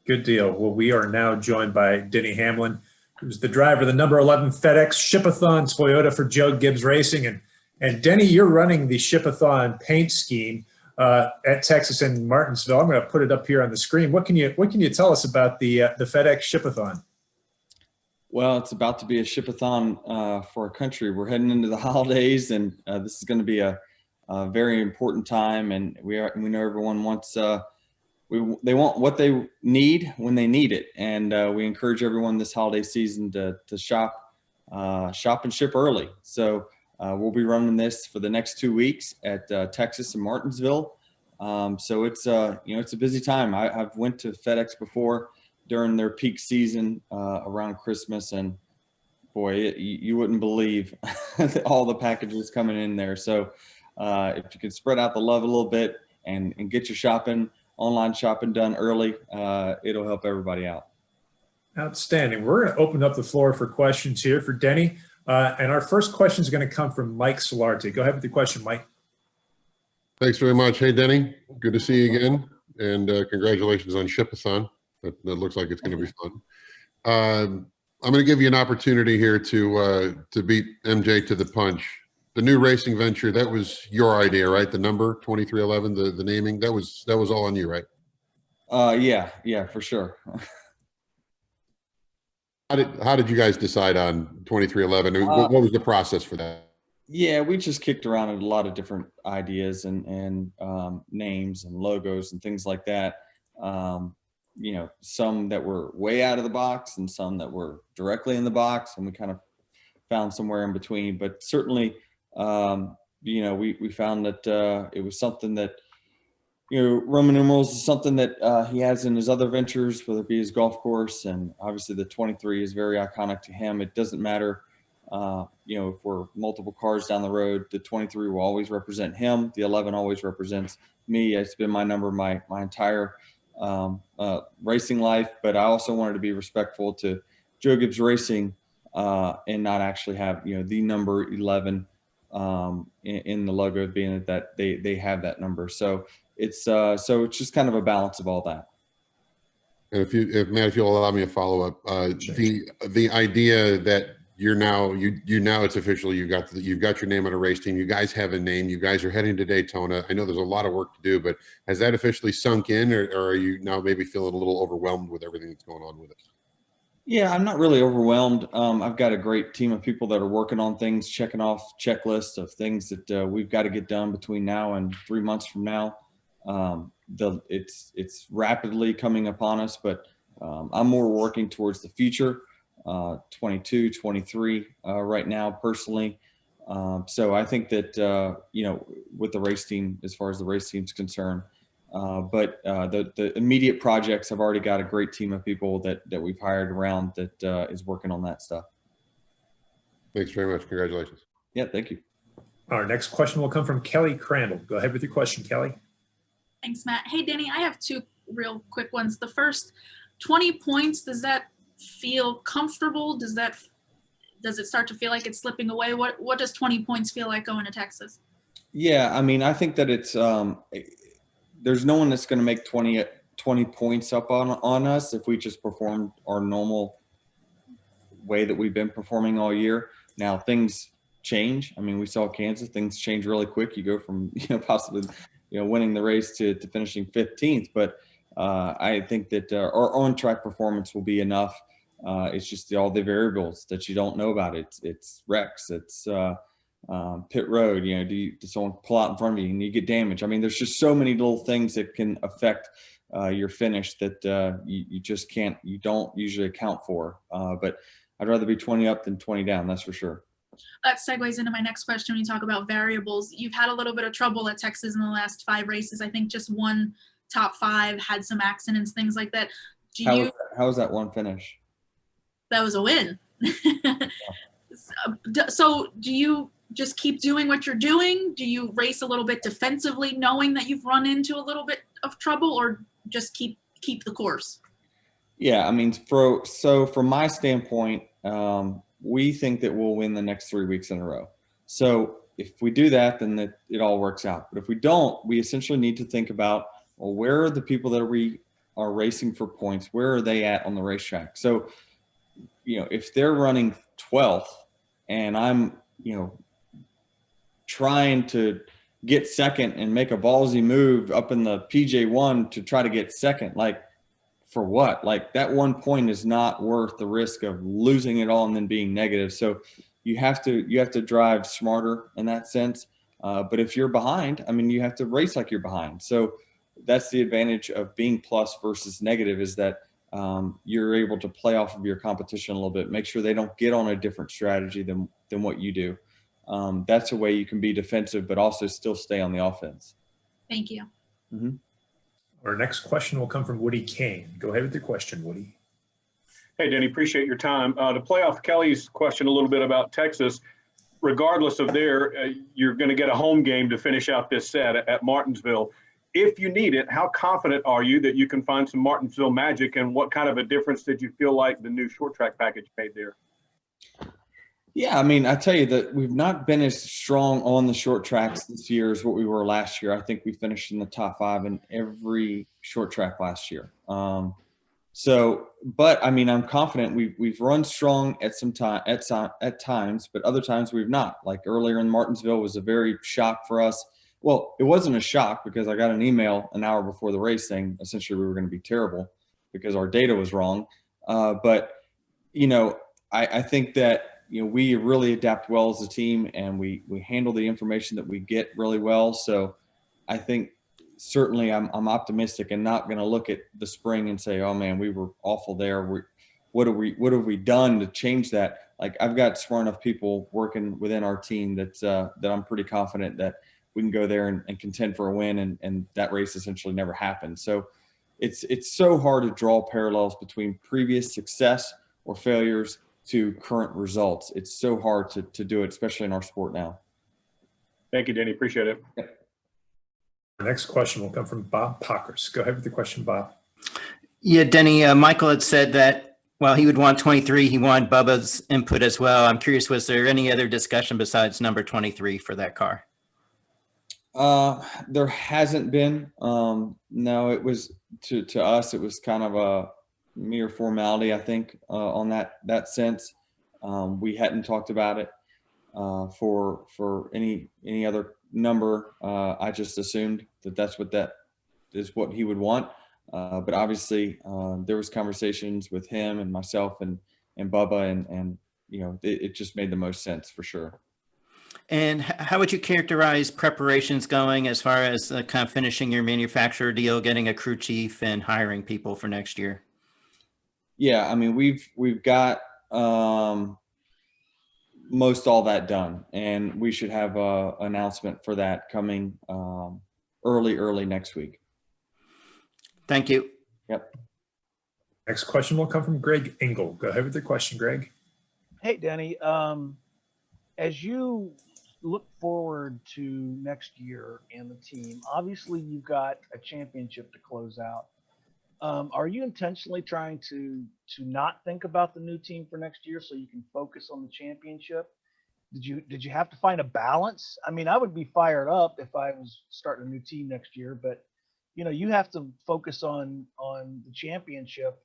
Good deal. Well, we are now joined by Denny Hamlin, who's the driver of the number 11 FedEx ship-a-thon Toyota for Joe Gibbs Racing. And Denny, you're running the ship-a-thon paint scheme at Texas and Martinsville. I'm going to put it up here on the screen. What can you tell us about the FedEx ship-a-thon? Well, it's about to be a ship-a-thon for our country. We're heading into the holidays, and this is going to be a very important time. And we know everyone wants they want what they need when they need it, and we encourage everyone this holiday season to shop and ship early. So we'll be running this for the next 2 weeks at Texas and Martinsville. So it's it's a busy time. I've went to FedEx before during their peak season around Christmas, and boy, you wouldn't believe all the packages coming in there. So if you could spread out the love a little bit and get your online shopping done early, it'll help everybody out. Outstanding. We're going to open up the floor for questions here for Denny. And our first question is going to come from Mike Solarte. Go ahead with your question, Mike. Thanks very much. Hey, Denny. Good to see you again. And congratulations on Ship-a-thon. That looks like it's going to be fun. I'm going to give you an opportunity here to beat MJ to the punch. The new racing venture, that was your idea, right? The number 2311, the naming, that was all on you, right? Yeah, for sure. How did you guys decide on 2311? What was the process for that? Yeah, we just kicked around a lot of different ideas and names and logos and things like that. Some that were way out of the box and some that were directly in the box, and we kind of found somewhere in between. But certainly, we found that it was something that, Roman numerals is something that he has in his other ventures, whether it be his golf course, and obviously the 23 is very iconic to him. It doesn't matter, if we're multiple cars down the road, the 23 will always represent him. The 11 always represents me. It's been my number my entire racing life, but I also wanted to be respectful to Joe Gibbs Racing and not actually have the number 11 in the logo, being that they have that number. So it's just kind of a balance of all that. And if you'll allow me a follow up, Sure. The idea that you're now it's official. You've got your name on a race team. You guys have a name. You guys are heading to Daytona. I know there's a lot of work to do, but has that officially sunk in, or are you now maybe feeling a little overwhelmed with everything that's going on with it? Yeah, I'm not really overwhelmed. I've got a great team of people that are working on things, checking off checklists of things that we've got to get done between now and 3 months from now. It's rapidly coming upon us, but I'm more working towards the future, 22, 23 right now personally. So I think that, with the race team, as far as the race team's concerned, but the immediate projects, I've already got a great team of people that we've hired around that is working on that stuff. Thanks very much. Congratulations. Yeah, thank you. Our next question will come from Kelly Crandall. Go ahead with your question, Kelly. Thanks, Matt. Hey, Denny, I have two real quick ones. The first, 20 points, does that feel comfortable? Does it start to feel like it's slipping away? What does 20 points feel like going to Texas? Yeah, I mean, I think that it's there's no one that's going to make 20 points up on us if we just perform our normal way that we've been performing all year. Now things change. I mean, we saw Kansas, things change really quick. You go from possibly winning the race to finishing 15th, but I think that our on-track performance will be enough. It's just all the variables that you don't know about. It's wrecks, it's pit road. Does someone pull out in front of you and you get damaged? I mean, there's just so many little things that can affect your finish that you don't usually account for. But I'd rather be 20 up than 20 down. That's for sure. That segues into my next question when you talk about variables. You've had a little bit of trouble at Texas in the last 5 races. I think just one top 5 had some accidents, things like that. How was that one finish? That was a win. So do you just keep doing what you're doing? Do you race a little bit defensively knowing that you've run into a little bit of trouble, or just keep the course? Yeah, I mean, from my standpoint, we think that we'll win the next 3 weeks in a row. So if we do that, then it all works out. But if we don't, we essentially need to think about, well, where are the people that we are racing for points, where are they at on the racetrack? So, if they're running 12th and I'm, trying to get second and make a ballsy move up in the PJ1 to try to get second, like, for what? Like, that 1 point is not worth the risk of losing it all and then being negative. So you have to drive smarter in that sense. But if you're behind, I mean, you have to race like you're behind. So that's the advantage of being plus versus negative, is that you're able to play off of your competition a little bit, make sure they don't get on a different strategy than what you do. That's a way you can be defensive, but also still stay on the offense. Thank you. Mm-hmm. Our next question will come from Woody Kane. Go ahead with your question, Woody. Hey, Denny, appreciate your time. To play off Kelly's question a little bit about Texas, regardless of you're going to get a home game to finish out this set at Martinsville. If you need it, how confident are you that you can find some Martinsville magic, and what kind of a difference did you feel like the new short track package made there? Yeah, I mean, I tell you that we've not been as strong on the short tracks this year as what we were last year. I think we finished in the top 5 in every short track last year. But I mean, I'm confident we've run strong at times, but other times we've not. Like earlier in Martinsville was a very shock for us. Well, it wasn't a shock because I got an email an hour before the race saying essentially we were going to be terrible because our data was wrong. But I think that we really adapt well as a team, and we handle the information that we get really well. So I think certainly I'm optimistic and not going to look at the spring and say, oh man, we were awful there. What have we done to change that? Like, I've got smart enough people working within our team that I'm pretty confident that we can go there and contend for a win. And that race essentially never happened. So it's so hard to draw parallels between previous success or failures to current results. It's so hard to do it, especially in our sport now. Thank you, Denny. Appreciate it. Yep. Our next question will come from Bob Pockers. Go ahead with the question, Bob. Yeah, Denny, Michael had said that while he would want 23, he wanted Bubba's input as well. I'm curious, was there any other discussion besides number 23 for that car? There hasn't been. No, it was to us, it was kind of a mere formality, I think, on that sense. We hadn't talked about it for any other number. I just assumed that's what he would want. But obviously, there was conversations with him and myself and Bubba, and it just made the most sense for sure. And how would you characterize preparations going as far as kind of finishing your manufacturer deal, getting a crew chief, and hiring people for next year? Yeah, I mean, we've got most all that done, and we should have a announcement for that coming early next week. Thank you. Yep. Next question will come from Greg Engel. Go ahead with the question, Greg. Hey, Denny. As you look forward to next year and the team, obviously you've got a championship to close out. Are you intentionally trying to not think about the new team for next year so you can focus on the championship? Did you have to find a balance? I mean, I would be fired up if I was starting a new team next year, but you have to focus on the championship.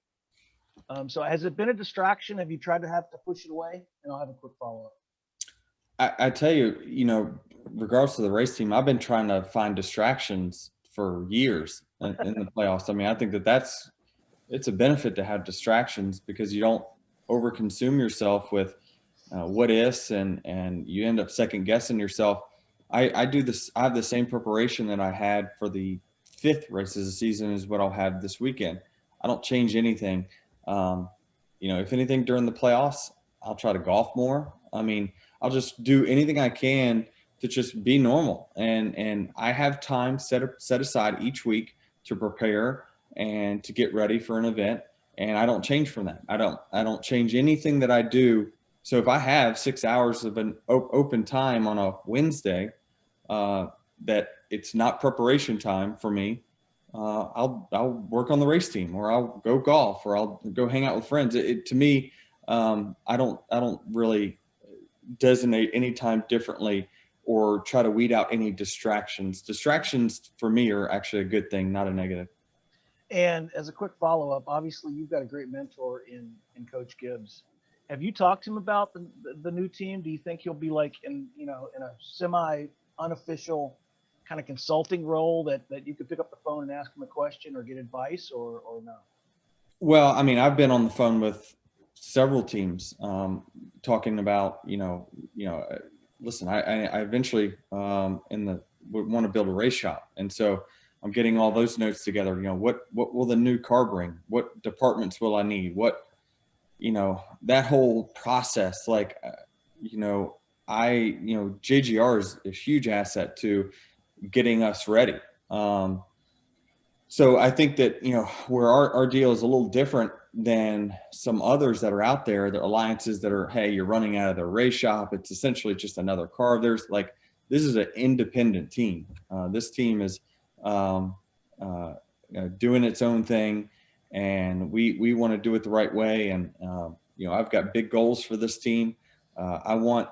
So has it been a distraction? Have you tried to push it away? And I'll have a quick follow-up. I tell you, regards to the race team, I've been trying to find distractions for years in the playoffs. I mean, I think it's a benefit to have distractions because you don't overconsume yourself with what ifs and you end up second guessing yourself. I do this. I have the same preparation that I had for the 5th race of the season is what I'll have this weekend. I don't change anything. If anything during the playoffs, I'll try to golf more. I mean, I'll just do anything I can to just be normal. And I have time set aside each week to prepare and to get ready for an event. And I don't change from that. I don't change anything that I do. So if I have 6 hours of an open time on a Wednesday, that it's not preparation time for me, I'll work on the race team, or I'll go golf, or I'll go hang out with friends. To me, I don't really designate any time differently or try to weed out any distractions. Distractions for me are actually a good thing, not a negative. And as a quick follow-up, obviously you've got a great mentor in Coach Gibbs. Have you talked to him about the new team? Do you think he'll be like in a semi unofficial kind of consulting role that you could pick up the phone and ask him a question or get advice, or no? Well, I mean, I've been on the phone with several teams talking about, listen, I eventually would want to build a race shop. And so I'm getting all those notes together. What will the new car bring? What departments will I need? That whole process, JGR is a huge asset to getting us ready. So I think that, where our deal is a little different than some others that are out there, the alliances that are, hey, you're running out of the race shop. It's essentially just another car. This is an independent team. This team is doing its own thing, and we want to do it the right way. And, I've got big goals for this team. I want,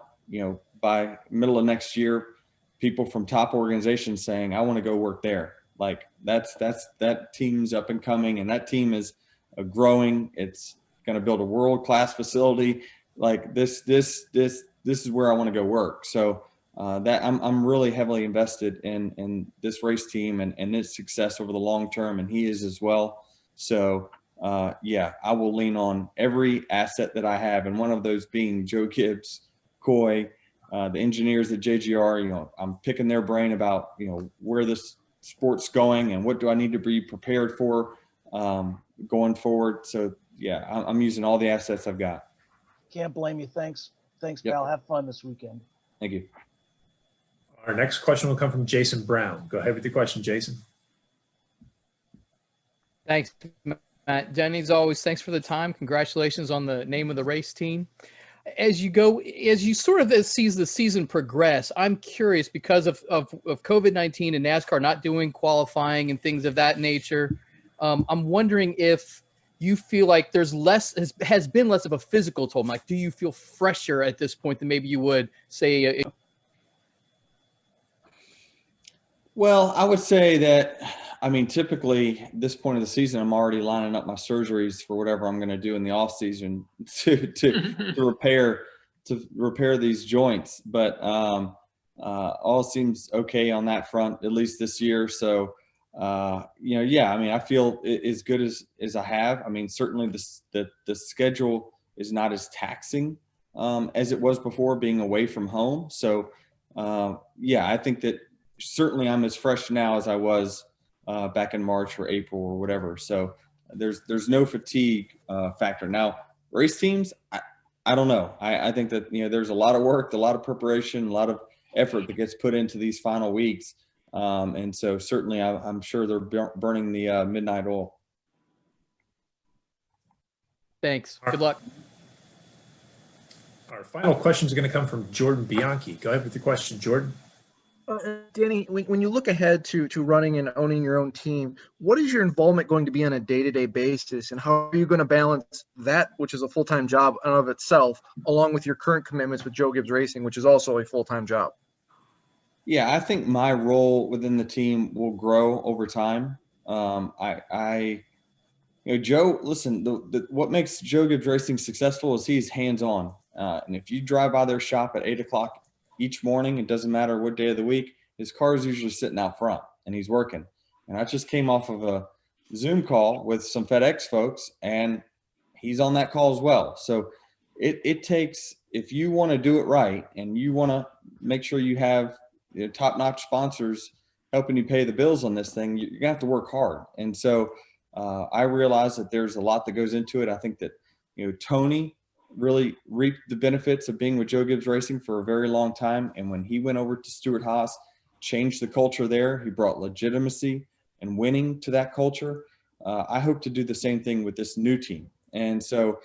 by middle of next year, people from top organizations saying, I want to go work there. That team's up and coming, and that team is growing. It's going to build a world-class facility. This is where I want to go work. So that I'm really heavily invested in this race team and its success over the long term, and he is as well. So I will lean on every asset that I have, and one of those being Joe Gibbs, Coy, the engineers at JGR. I'm picking their brain about where this sport's going and what do I need to be prepared for going forward. So I'm using all the assets I've got. Can't blame you. Thanks, Yep. pal. Have fun this weekend. Thank you. Our next question will come from Jason Brown. Go ahead with your question, Jason. Thanks, Matt. Denny, as always, thanks for the time. Congratulations on the name of the race team. As you sort of see the season progress, I'm curious, because of COVID-19 and NASCAR not doing qualifying and things of that nature. I'm wondering if you feel like there's has been less of a physical toll. Like, do you feel fresher at this point than maybe you would say? Well, I would say that, typically this point of the season, I'm already lining up my surgeries for whatever I'm going to do in the off season to repair these joints. But all seems okay on that front, at least this year. So, I feel as good as I have. Certainly the schedule is not as taxing as it was before, being away from home. So, I think that certainly I'm as fresh now as I was back in March or April or whatever. So there's no fatigue factor. Now, race teams, I don't know. I think that, there's a lot of work, a lot of preparation, a lot of effort that gets put into these final weeks. And so certainly I'm sure they're burning the midnight oil. Thanks. Good luck. Our final question is going to come from Jordan Bianchi. Go ahead with your question, Jordan. Danny, when you look ahead to running and owning your own team, what is your involvement going to be on a day-to-day basis, and how are you going to balance that, which is a full-time job in and of itself, along with your current commitments with Joe Gibbs Racing, which is also a full-time job? Yeah, I think my role within the team will grow over time. Joe, listen, what makes Joe Gibbs Racing successful is he's hands-on. And if you drive by their shop at 8 o'clock each morning, it doesn't matter what day of the week, his car is usually sitting out front and he's working. And I just came off of a Zoom call with some FedEx folks, and he's on that call as well. So it takes, if you want to do it right and you want to make sure you have top-notch sponsors helping you pay the bills on this thing, you're gonna have to work hard. And so I realize that there's a lot that goes into it. I think that, Tony really reaped the benefits of being with Joe Gibbs Racing for a very long time. And when he went over to Stewart-Haas, changed the culture there, he brought legitimacy and winning to that culture. I hope to do the same thing with this new team. And so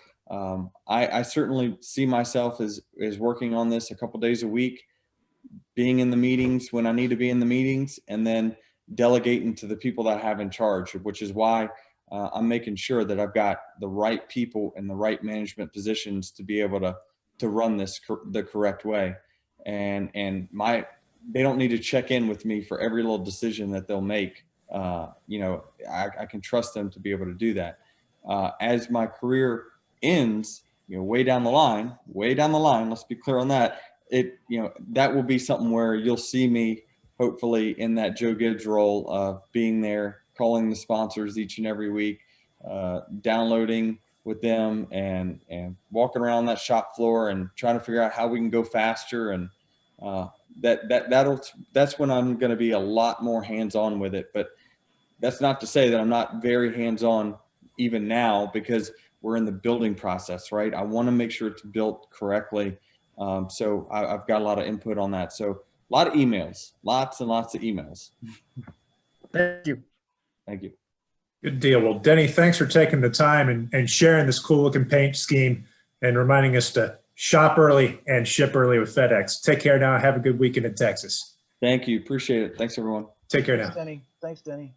I certainly see myself as working on this a couple days a week, being in the meetings when I need to be in the meetings, and then delegating to the people that I have in charge, which is why I'm making sure that I've got the right people in the right management positions to be able to run this the correct way. And they don't need to check in with me for every little decision that they'll make you know, I can trust them to be able to do that. As my career ends, you know, way down the line, let's be clear on that. You know, that will be something where you'll see me hopefully in that Joe Gibbs role of being there, calling the sponsors each and every week, downloading with them and walking around that shop floor and trying to figure out how we can go faster. And that's when I'm going to be a lot more hands-on with it. But that's not to say that I'm not very hands-on even now, because we're in the building process, right? I want to make sure it's built correctly. So I've got a lot of input on that. So a lot of emails, lots and lots of emails. Thank you. Thank you. Good deal. Well, Denny, thanks for taking the time and sharing this cool looking paint scheme and reminding us to shop early and ship early with FedEx. Take care now. Have a good weekend in Texas. Thank you. Appreciate it. Thanks, everyone. Take care now. Thanks, Denny. Thanks, Denny.